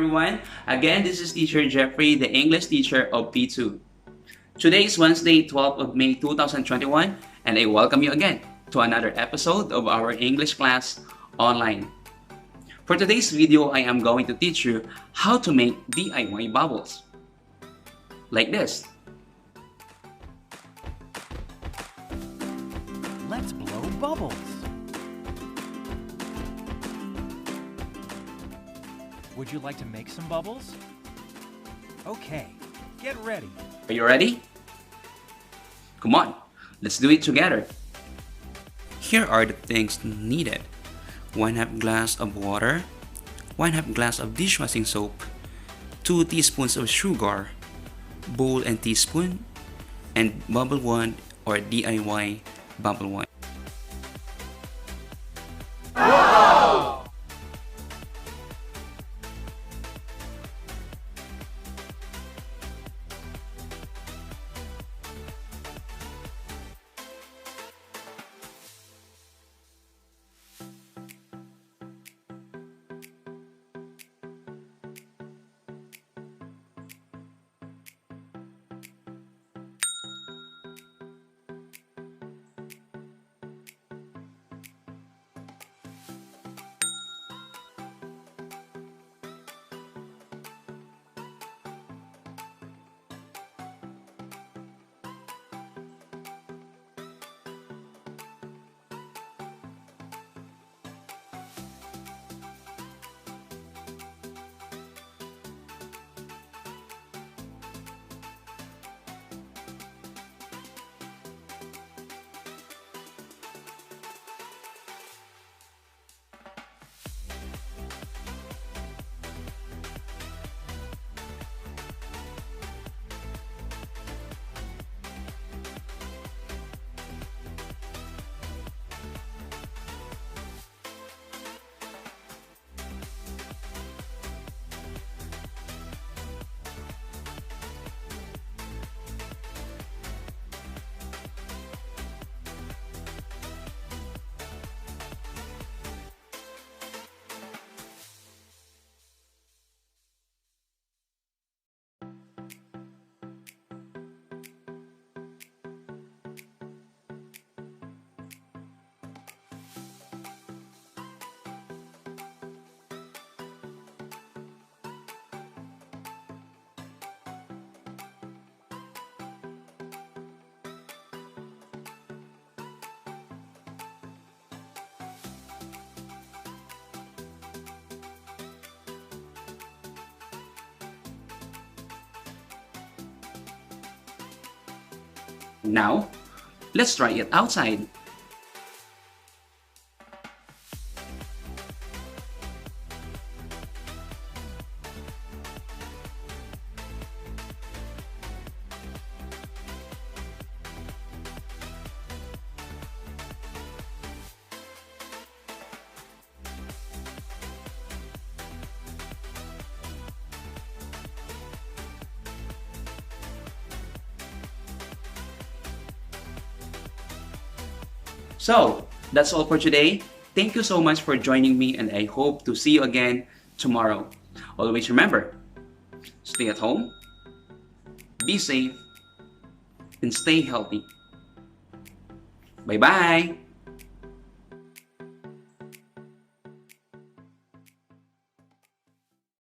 everyone. Again, this is Teacher Jeffrey, the English teacher of P2. Today is Wednesday, 12th of May 2021, and I welcome you again to another episode of our English class online. For today's video, I am going to teach you how to make DIY bubbles. Like this. Let's blow bubbles. Would you like to make some bubbles? Okay, get ready. Are you ready? Come on, let's do it together. Here are the things needed. 1/2 glass of water, 1/2 glass of dishwashing soap, 2 teaspoons of sugar, bowl and teaspoon, and bubble wand or DIY bubble wand. Now, let's try it outside. So, that's all for today. Thank you so much for joining me, and I hope to see you again tomorrow. Always remember, stay at home, be safe, and stay healthy. Bye-bye!